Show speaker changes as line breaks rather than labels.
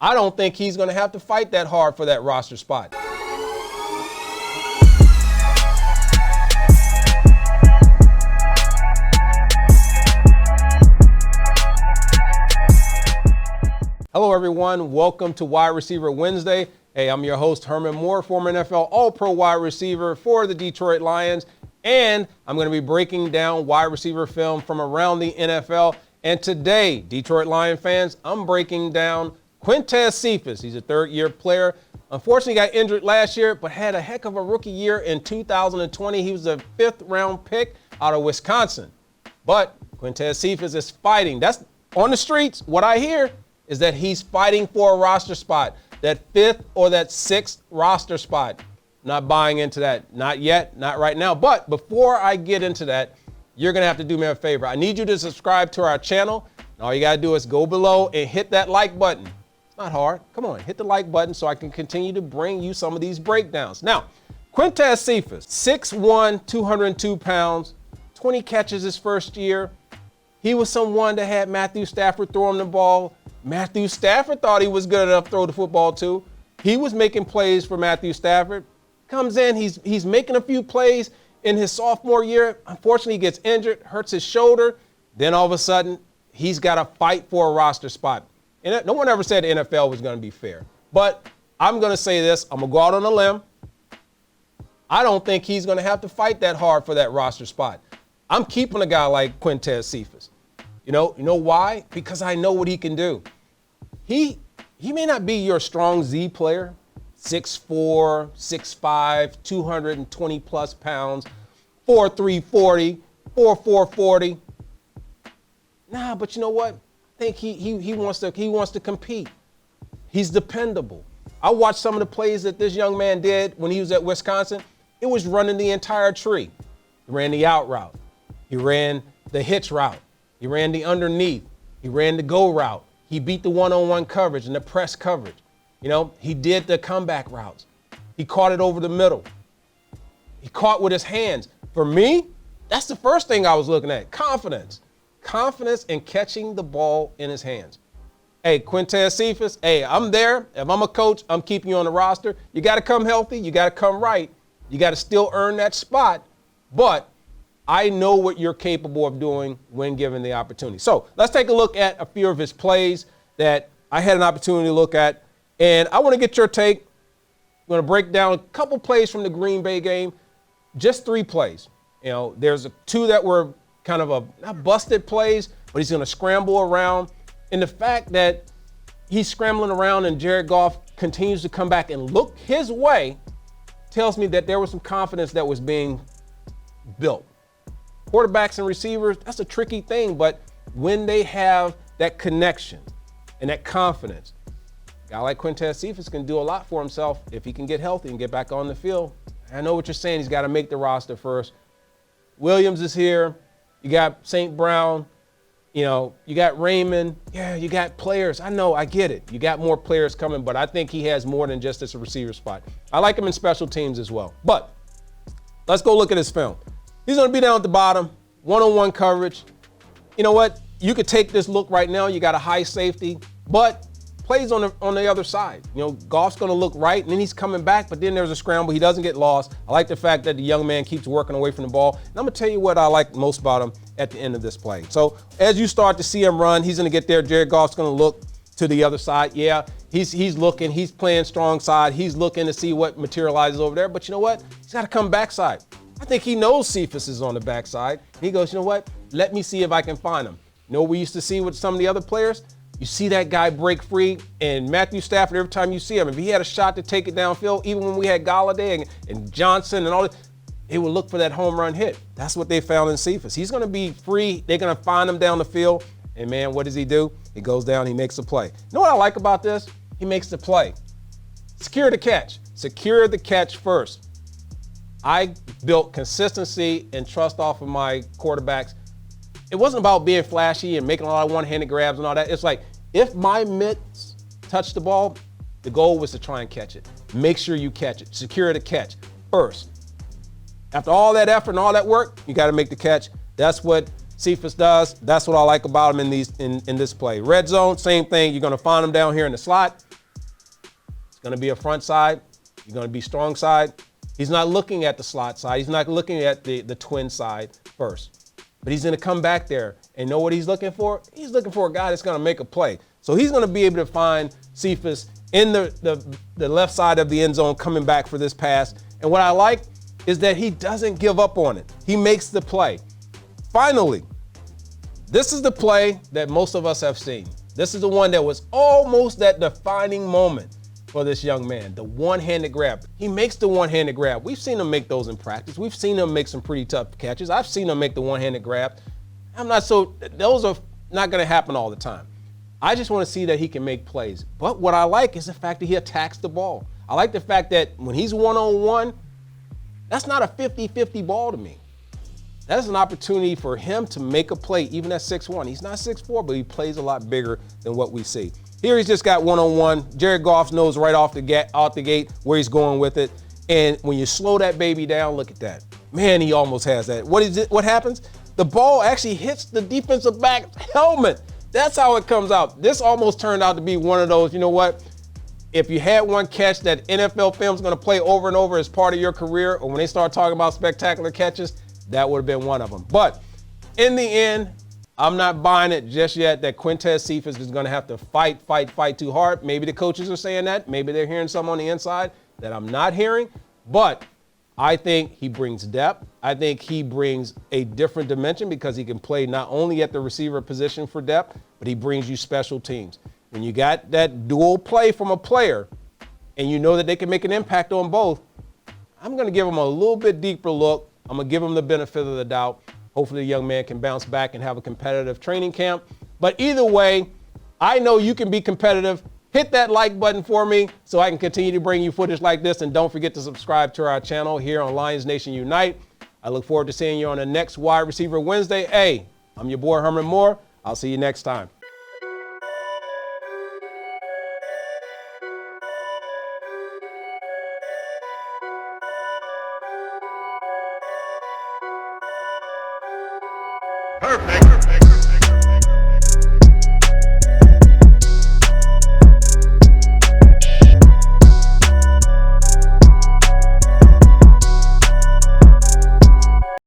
I don't think he's going to have to fight that hard for that roster spot. Hello, everyone. Welcome to Wide Receiver Wednesday. Hey, I'm your host, Herman Moore, former NFL All-Pro wide receiver for the Detroit Lions. And I'm going to be breaking down wide receiver film from around the NFL. And today, Detroit Lion fans, I'm breaking down Quintez Cephus. He's a third-year player. Unfortunately, got injured last year, but had a heck of a rookie year in 2020. He was a fifth-round pick out of Wisconsin. But Quintez Cephus is fighting. That's on the streets. What I hear is that he's fighting for a roster spot, that fifth or that sixth roster spot. Not buying into that. Not yet, not right now. But before I get into that, you're going to have to do me a favor. I need you to subscribe to our channel. And all you got to do is go below and hit that like button. It's not hard. Come on, hit the like button so I can continue to bring you some of these breakdowns. Now, Quintez Cephus, 6'1", 202 pounds, 20 catches his first year. He was someone that had Matthew Stafford throw him the ball. Matthew Stafford thought he was good enough to throw the football to. He was making plays for Matthew Stafford. Comes in, he's making a few plays in his sophomore year. Unfortunately, he gets injured, hurts his shoulder. Then all of a sudden, he's got to fight for a roster spot. And no one ever said the NFL was going to be fair. But I'm going to say this. I'm going to go out on a limb. I don't think he's going to have to fight that hard for that roster spot. I'm keeping a guy like Quintez Cephus. You know why? Because I know what he can do. He may not be your strong Z player, 6'4", 6'5", 220 plus pounds, 4'3", 40, 4'4", 40. Nah, but you know what? I think he wants to compete. He's dependable. I watched some of the plays that this young man did when he was at Wisconsin. It was running the entire tree. He ran the out route. He ran the hitch route. He ran the underneath. He ran the go route. He beat the one-on-one coverage and the press coverage. He did the comeback routes. He caught it over the middle. He caught with his hands. For me, that's the first thing I was looking at. Confidence. Confidence in catching the ball in his hands. Hey, Quintez Cephus, hey, I'm there. If I'm a coach, I'm keeping you on the roster. You got to come healthy. You got to come right. You got to still earn that spot. But I know what you're capable of doing when given the opportunity. So let's take a look at a few of his plays that I had an opportunity to look at. And I want to get your take. I'm going to break down a couple plays from the Green Bay game, just 3 plays. There's 2 that were kind of not busted plays, but he's going to scramble around. And the fact that he's scrambling around and Jared Goff continues to come back and look his way tells me that there was some confidence that was being built. Quarterbacks and receivers, that's a tricky thing, but when they have that connection and that confidence, a guy like Quintez Cephus can do a lot for himself if he can get healthy and get back on the field. I know what you're saying. He's got to make the roster first. Williams is here. You got St. Brown. You got Raymond. Yeah, you got players. I know, I get it. You got more players coming, but I think he has more than just this receiver spot. I like him in special teams as well. But let's go look at his film. He's going to be down at the bottom, one-on-one coverage. You know what? You could take this look right now. You got a high safety, but plays on the other side. Goff's going to look right, and then he's coming back, but then there's a scramble. He doesn't get lost. I like the fact that the young man keeps working away from the ball. And I'm going to tell you what I like most about him at the end of this play. So as you start to see him run, he's going to get there. Jared Goff's going to look to the other side. Yeah, he's looking. He's playing strong side. He's looking to see what materializes over there. But you know what? He's got to come backside. I think he knows Cephus is on the backside. He goes, you know what? Let me see if I can find him. We used to see with some of the other players? You see that guy break free, and Matthew Stafford, every time you see him, if he had a shot to take it downfield, even when we had Galladay and Johnson and all that, they would look for that home run hit. That's what they found in Cephus. He's going to be free. They're going to find him down the field. And, man, what does he do? He goes down, he makes a play. You know what I like about this? He makes the play. Secure the catch. Secure the catch first. I built consistency and trust off of my quarterbacks. It wasn't about being flashy and making a lot of one-handed grabs and all that. It's like, if my mitts touch the ball, the goal was to try and catch it. Make sure you catch it. Secure the catch first. After all that effort and all that work, you got to make the catch. That's what Cephas does. That's what I like about him in this play. Red zone, same thing. You're going to find him down here in the slot. It's going to be a front side. You're going to be strong side. He's not looking at the slot side. He's not looking at the twin side first. But he's going to come back there and know what he's looking for? He's looking for a guy that's going to make a play. So he's going to be able to find Cephas in the left side of the end zone coming back for this pass. And what I like is that he doesn't give up on it. He makes the play. Finally, this is the play that most of us have seen. This is the one that was almost that defining moment for this young man, the one-handed grab. He makes the one-handed grab. We've seen him make those in practice. We've seen him make some pretty tough catches. I've seen him make the one-handed grab. Those are not going to happen all the time. I just want to see that he can make plays. But what I like is the fact that he attacks the ball. I like the fact that when he's one-on-one, that's not a 50-50 ball to me. That's an opportunity for him to make a play, even at 6'1". He's not 6'4", but he plays a lot bigger than what we see. Here he's just got one-on-one. Jared Goff knows right off the gate where he's going with it. And when you slow that baby down, look at that. Man, he almost has that. What happens? The ball actually hits the defensive back's helmet. That's how it comes out. This almost turned out to be one of those, you know what? If you had one catch that NFL film's going to play over and over as part of your career, or when they start talking about spectacular catches, that would have been one of them. But in the end, I'm not buying it just yet that Quintez Cephus is going to have to fight too hard. Maybe the coaches are saying that. Maybe they're hearing something on the inside that I'm not hearing. But I think he brings depth. I think he brings a different dimension because he can play not only at the receiver position for depth, but he brings you special teams. When you got that dual play from a player and you know that they can make an impact on both, I'm going to give him a little bit deeper look. I'm going to give him the benefit of the doubt. Hopefully the young man can bounce back and have a competitive training camp. But either way, I know you can be competitive. Hit that like button for me so I can continue to bring you footage like this. And don't forget to subscribe to our channel here on Lions Nation Unite. I look forward to seeing you on the next Wide Receiver Wednesday. Hey, I'm your boy Herman Moore. I'll see you next time.
Perfect.